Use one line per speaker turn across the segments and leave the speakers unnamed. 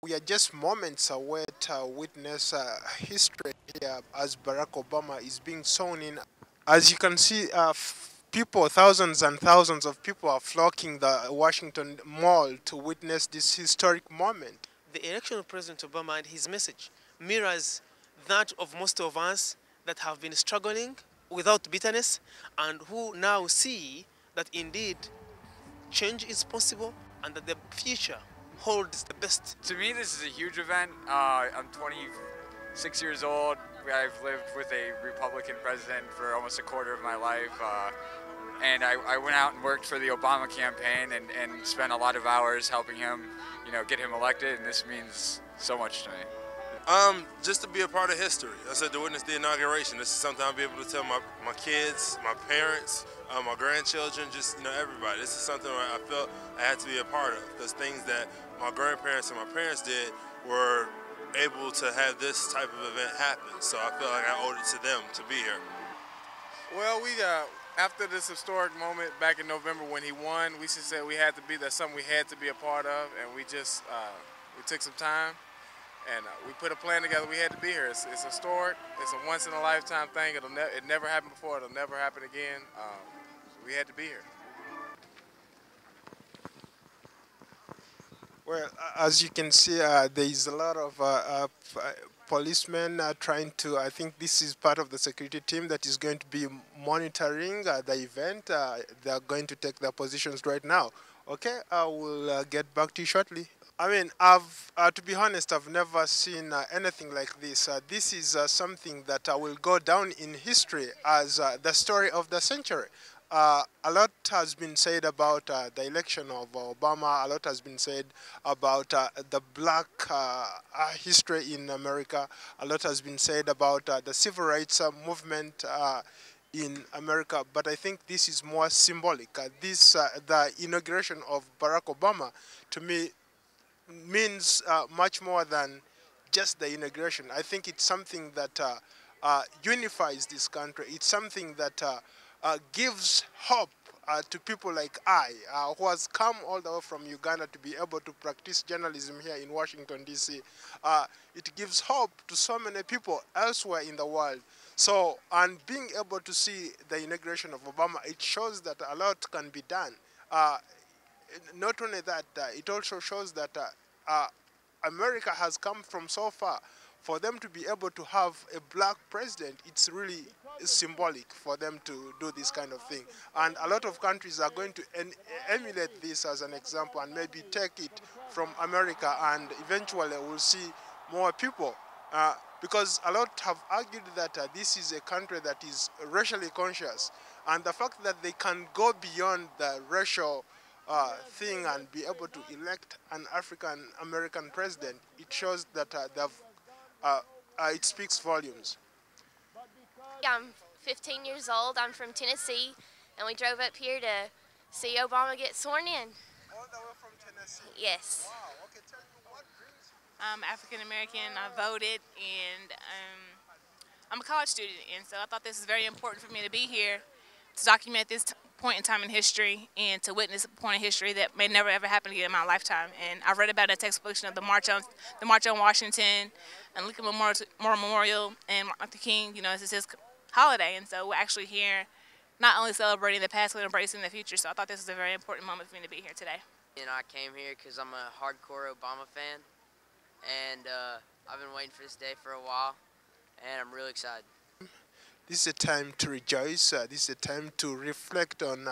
We are just moments away to witness history here as Barack Obama is being sworn in. As you can see, people, thousands and thousands of people are flocking the Washington Mall to witness this historic moment.
The election of President Obama and his message mirrors that of most of us that have been struggling without bitterness and who now see that indeed change is possible and that the future holds the best.
To me, this is a huge event. I'm 26 years old. I've lived with a Republican president for almost a quarter of my life. And I went out and worked for the Obama campaign and spent a lot of hours helping him, get him elected. And this means so much to me.
Just to be a part of history. I said to witness the inauguration. This is something I'll be able to tell my kids, my parents, my grandchildren, just everybody. This is something where I felt I had to be a part of, because things that my grandparents and my parents did were able to have this type of event happen. So I feel like I owed it to them to be here.
Well, after this historic moment back in November when he won, we just said that's something we had to be a part of, and we took some time. And we put a plan together. We had to be here. It's historic. It's a once-in-a-lifetime thing. It never happened before. It'll never happen again. We had to be here.
Well, as you can see, there is a lot of policemen trying to, I think this is part of the security team that is going to be monitoring the event. They are going to take their positions right now. Okay, I will get back to you shortly. I mean, to be honest, I've never seen anything like this. This is something that will go down in history as the story of the century. A lot has been said about the election of Obama. A lot has been said about the black history in America. A lot has been said about the civil rights movement in America. But I think this is more symbolic. The inauguration of Barack Obama, to me, means much more than just the inauguration. I think it's something that unifies this country. It's something that gives hope to people like I, who has come all the way from Uganda to be able to practice journalism here in Washington, D.C. It gives hope to so many people elsewhere in the world. So, and being able to see the inauguration of Obama, it shows that a lot can be done. Not only that, it also shows that America has come from so far. For them to be able to have a black president, it's really symbolic for them to do this kind of thing. And a lot of countries are going to emulate this as an example and maybe take it from America, and eventually we'll see more people. Because a lot have argued that this is a country that is racially conscious. And the fact that they can go beyond the racial thing and be able to elect an African-American president, it shows that it speaks volumes.
I'm 15 years old. I'm from Tennessee, and we drove up here to see Obama get sworn in.
All the way from Tennessee?
Yes.
Wow, okay, tell me what brings you.
I'm African American. I voted, and I'm a college student, and so I thought this is very important for me to be here to document this point in time in history and to witness a point in history that may never ever happen again in my lifetime. And I read about a textbook of the March on Washington and Lincoln Memorial and Martin Luther King. This is his holiday, and so we're actually here not only celebrating the past but embracing the future. So I thought this was a very important moment for me to be here today.
I came here because I'm a hardcore Obama fan, and I've been waiting for this day for a while, and I'm really excited.
This is a time to rejoice. This is a time to reflect on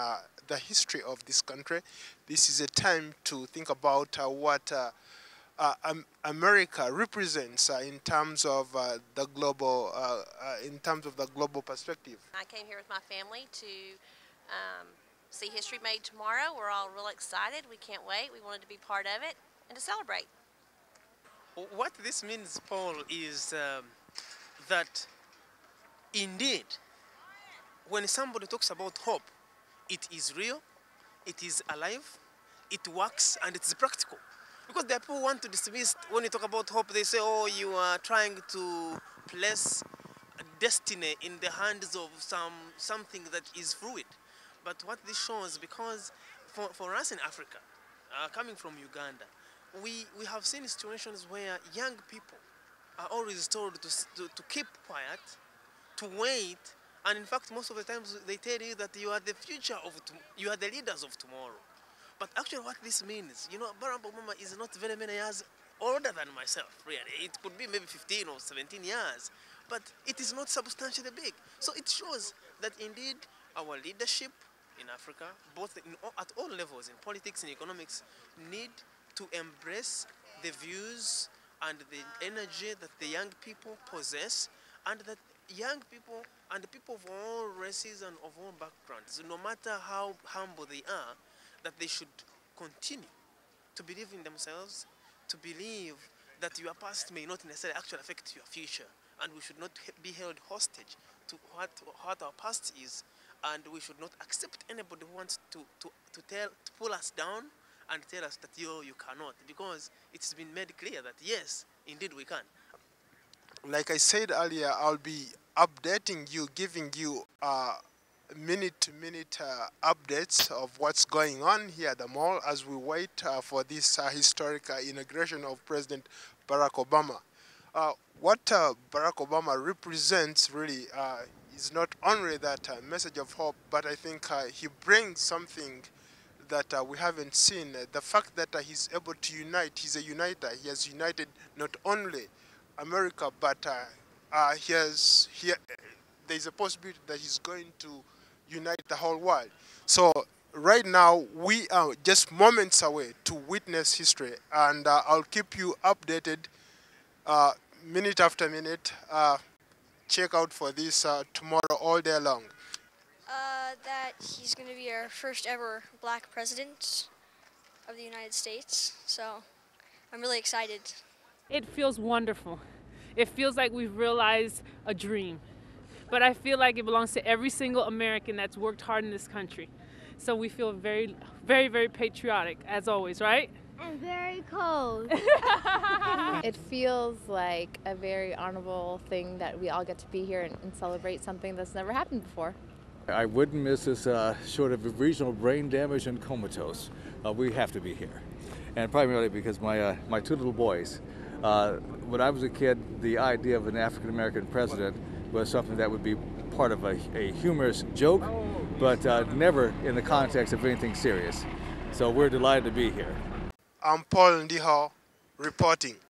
the history of this country. This is a time to think about what America represents in terms of the global, perspective.
I came here with my family to see history made tomorrow. We're all real excited. We can't wait. We wanted to be part of it and to celebrate.
What this means, Paul, is that indeed, when somebody talks about hope, it is real, it is alive, it works, and it's practical. Because there are people who want to dismiss, when you talk about hope, they say, oh, you are trying to place destiny in the hands of something that is fluid. But what this shows, because for us in Africa, coming from Uganda, we have seen situations where young people are always told to keep quiet, to wait, and in fact most of the times they tell you that you are the future of you are the leaders of tomorrow. But actually what this means, you know, Barack Obama is not very many years older than myself, really. It could be maybe 15 or 17 years, but it is not substantially big. So it shows that indeed our leadership in Africa, both at all levels, in politics and economics, need to embrace the views and the energy that the young people possess, and that young people and the people of all races and of all backgrounds, no matter how humble they are, that they should continue to believe in themselves, to believe that your past may not necessarily actually affect your future, and we should not be held hostage to what our past is, and we should not accept anybody who wants to pull us down and tell us that you cannot, because it's been made clear that yes, indeed we can.
Like I said earlier, I'll be updating you, giving you minute-to-minute updates of what's going on here at the mall as we wait for this historic inauguration of President Barack Obama. What Barack Obama represents really is not only that message of hope, but I think he brings something that we haven't seen. The fact that he's able to unite, he's a uniter. He has united not only America, but there's a possibility that he's going to unite the whole world. So right now, we are just moments away to witness history, and I'll keep you updated minute after minute. Check out for this tomorrow all day long.
That he's going to be our first ever black president of the United States, so I'm really excited.
It feels wonderful. It feels like we've realized a dream. But I feel like it belongs to every single American that's worked hard in this country. So we feel very, very, very patriotic, as always, right?
And very cold. It feels like a very honorable thing that we all get to be here and celebrate something that's never happened before.
I wouldn't miss this short of regional brain damage and comatose. We have to be here. And primarily because my two little boys. When I was a kid, the idea of an African-American president was something that would be part of a humorous joke, but never in the context of anything serious. So we're delighted to be here.
I'm Paul Ndiho reporting.